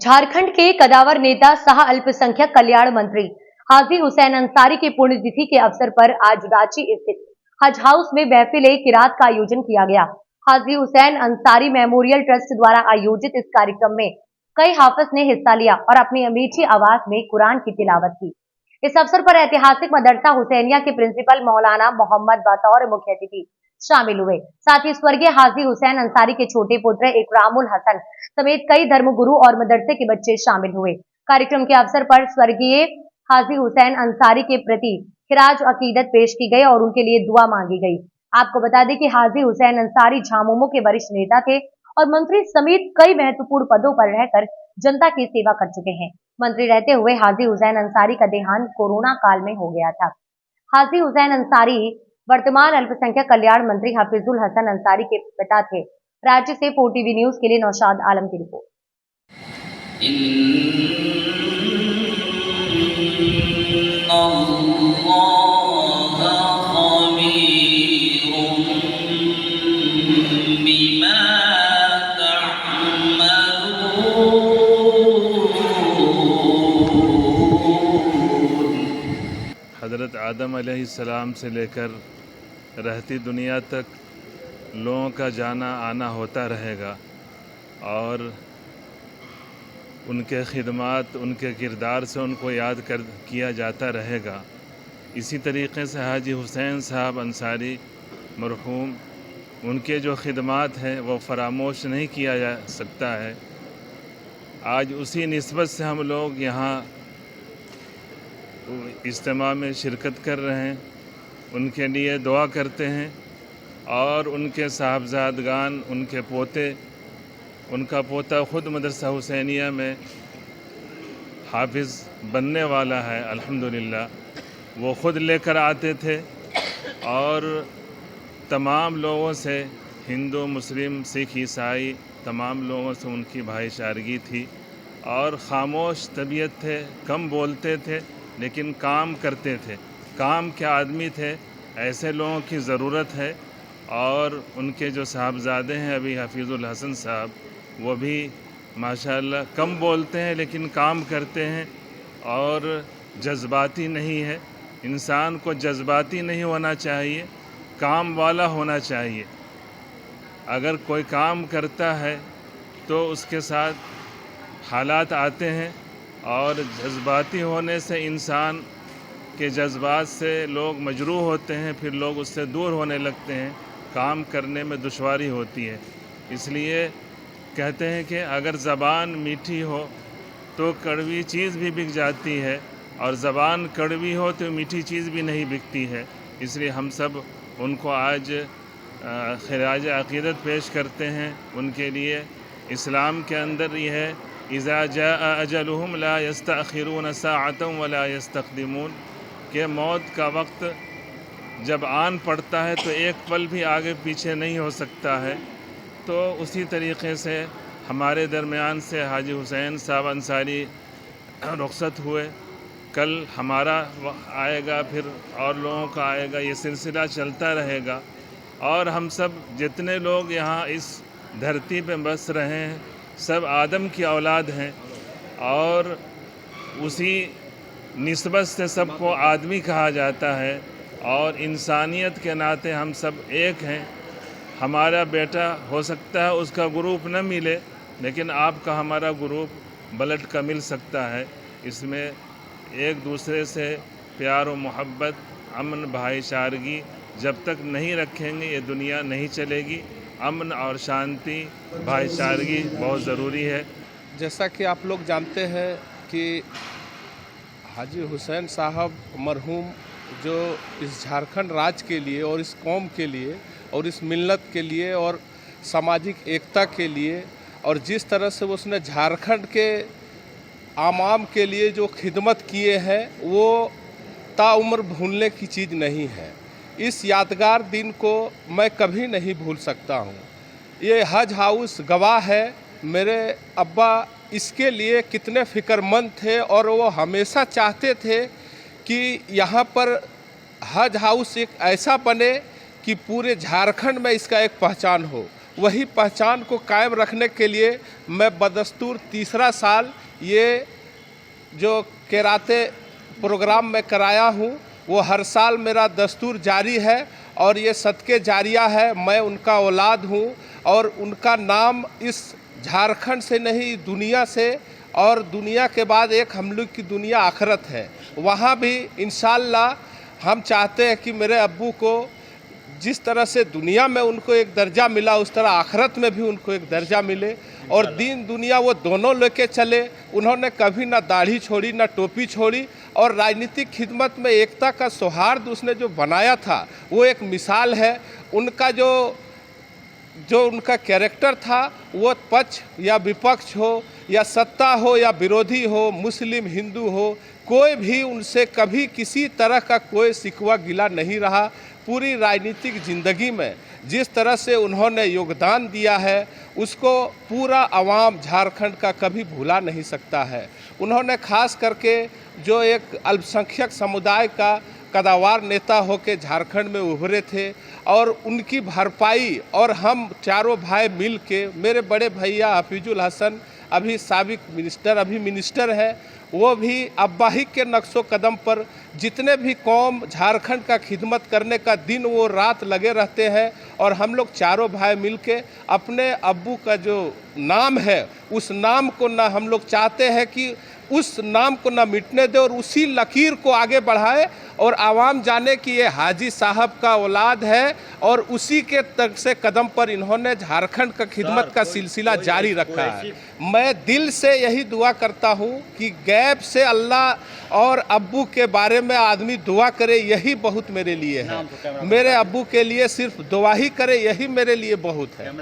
झारखंड के कदावर नेता सह अल्पसंख्यक कल्याण मंत्री हाजी हुसैन अंसारी की पुण्यतिथि के अवसर पर आज रांची स्थित हज हाउस में महफिल किरात का आयोजन किया गया। हाजी हुसैन अंसारी मेमोरियल ट्रस्ट द्वारा आयोजित इस कार्यक्रम में कई हाफिज ने हिस्सा लिया और अपनी मीठी आवाज में कुरान की तिलावत की। इस अवसर पर ऐतिहासिक मदरसा हुसैनिया के प्रिंसिपल मौलाना मोहम्मद बतौर मुख्य अतिथि शामिल हुए। साथ ही स्वर्गीय हाजी हुसैन अंसारी के छोटे पुत्र इकरामुल हसन समेत कई धर्मगुरु और मदरसे के बच्चे शामिल हुए। कार्यक्रम के अवसर पर स्वर्गीय हाजी हुसैन अंसारी के प्रति खिराज अकीदत पेश की गई और उनके लिए दुआ मांगी गई। आपको बता दें कि हाजी हुसैन अंसारी झामुमो के वरिष्ठ नेता थे और मंत्री समेत कई महत्वपूर्ण पदों पर रहकर जनता की सेवा कर चुके हैं। मंत्री रहते हुए हाजी हुसैन अंसारी का देहांत कोरोना काल में हो गया था। हाजी हुसैन अंसारी वर्तमान अल्पसंख्यक कल्याण मंत्री हफीजुल हसन अंसारी के पिता थे। राज्य से 4TV न्यूज के लिए नौशाद आलम की रिपोर्ट। हज़रत आदम अलैहिस्सलाम से लेकर रहती दुनिया तक लोगों का जाना आना होता रहेगा और उनके खिदमात उनके किरदार से उनको याद किया जाता रहेगा। इसी तरीक़े से हाजी हुसैन साहब अंसारी मरहूम, उनके जो खिदमात हैं वो फरामोश नहीं किया जा सकता है। आज उसी निस्बत से हम लोग यहाँ इज्तिमा में शिरकत कर रहे हैं, उनके लिए दुआ करते हैं और उनके साहबजादगान, उनके पोते, उनका पोता ख़ुद मदरसा हुसैनिया में हाफिज़ बनने वाला है अल्हम्दुलिल्लाह। वो ख़ुद लेकर आते थे और तमाम लोगों से, हिंदू मुस्लिम सिख ईसाई, तमाम लोगों से उनकी भाईचारगी थी और ख़ामोश तबीयत थे, कम बोलते थे लेकिन काम करते थे। काम के आदमी थे, ऐसे लोगों की ज़रूरत है। और उनके जो साहबजादे हैं अभी हफीज़ुल हसन साहब, वो भी माशाअल्लाह कम बोलते हैं लेकिन काम करते हैं और जज्बाती नहीं है। इंसान को जज्बाती नहीं होना चाहिए, काम वाला होना चाहिए। अगर कोई काम करता है तो उसके साथ हालात आते हैं और जज्बाती होने से इंसान के जज्बात से लोग मजरूह होते हैं, फिर लोग उससे दूर होने लगते हैं, काम करने में दुश्वारी होती है। इसलिए कहते हैं कि अगर ज़बान मीठी हो तो कड़वी चीज़ भी बिक जाती है और ज़बान कड़वी हो तो मीठी चीज़ भी नहीं बिकती है। इसलिए हम सब उनको आज खिराज अक़ीदत पेश करते हैं। उनके लिए इस्लाम के अंदर ये है, इज़ा जाअ अजलुहुम ला यस्तअखिरून साअतन वला यस्तक़दिमून, के मौत का वक्त जब आन पड़ता है तो एक पल भी आगे पीछे नहीं हो सकता है। तो उसी तरीक़े से हमारे दरमियान से हाजी हुसैन साहब अंसारी रुख़्सत हुए। कल हमारा आएगा, फिर और लोगों का आएगा, ये सिलसिला चलता रहेगा। और हम सब जितने लोग यहाँ इस धरती पे बस रहे हैं सब आदम की औलाद हैं और उसी निस्बत से सबको आदमी कहा जाता है और इंसानियत के नाते हम सब एक हैं। हमारा बेटा हो सकता है उसका ग्रुप न मिले लेकिन आपका हमारा ग्रुप ब्लड का मिल सकता है। इसमें एक दूसरे से प्यार और मोहब्बत, अमन, भाईचारगी जब तक नहीं रखेंगे ये दुनिया नहीं चलेगी। अमन और शांति, भाईचारगी बहुत ज़रूरी है। जैसा कि आप लोग जानते हैं कि हाजी हुसैन साहब मरहूम जो इस झारखंड राज्य के लिए और इस कौम के लिए और इस मिल्लत के लिए और सामाजिक एकता के लिए और जिस तरह से उसने झारखंड के आवाम के लिए जो खिदमत किए हैं वो ताउम्र भूलने की चीज़ नहीं है। इस यादगार दिन को मैं कभी नहीं भूल सकता हूँ। ये हज हाउस गवाह है। मेरे अब्बा इसके लिए कितने फ़िक्रमंद थे और वो हमेशा चाहते थे कि यहाँ पर हज हाउस एक ऐसा बने कि पूरे झारखंड में इसका एक पहचान हो। वही पहचान को कायम रखने के लिए मैं बदस्तूर तीसरा साल ये जो केराते प्रोग्राम में कराया हूँ, वो हर साल मेरा दस्तूर जारी है और ये सदके जारिया है। मैं उनका औलाद हूँ और उनका नाम इस झारखंड से नहीं दुनिया से, और दुनिया के बाद एक हम लोग की दुनिया आखिरत है, वहाँ भी इंशाअल्लाह हम चाहते हैं कि मेरे अब्बू को जिस तरह से दुनिया में उनको एक दर्जा मिला उस तरह आखिरत में भी उनको एक दर्जा मिले और दीन दुनिया वो दोनों लेके चले। उन्होंने कभी ना दाढ़ी छोड़ी ना टोपी छोड़ी और राजनीतिक खिदमत में एकता का सौहार्द उसने जो बनाया था वो एक मिसाल है। उनका जो उनका कैरेक्टर था वो पक्ष या विपक्ष हो या सत्ता हो या विरोधी हो, मुस्लिम हिंदू हो, कोई भी उनसे कभी किसी तरह का कोई शिकवा गिला नहीं रहा। पूरी राजनीतिक ज़िंदगी में जिस तरह से उन्होंने योगदान दिया है उसको पूरा आवाम झारखंड का कभी भुला नहीं सकता है। उन्होंने खास करके जो एक अल्पसंख्यक समुदाय का कदावर नेता होकर झारखंड में उभरे थे और उनकी भरपाई, और हम चारों भाई मिल के, मेरे बड़े भैया हफीजुल हसन अभी साबिक मिनिस्टर, अभी मिनिस्टर है, वो भी अब्बाही के नक्शो कदम पर जितने भी कौम झारखंड का खिदमत करने का दिन वो रात लगे रहते हैं और हम लोग चारों भाई मिलके अपने अब्बू का जो नाम है उस नाम को ना हम लोग चाहते हैं कि उस नाम को ना मिटने दे और उसी लकीर को आगे बढ़ाए और आवाम जाने कि ये हाजी साहब का औलाद है और उसी के तक से कदम पर इन्होंने झारखंड का खिदमत का सिलसिला जारी रखा है। मैं दिल से यही दुआ करता हूँ कि गैब से अल्लाह और अब्बू के बारे में आदमी दुआ करे, यही बहुत मेरे लिए है। मेरे अब्बू के लिए सिर्फ दुआ ही करे, यही मेरे लिए बहुत है।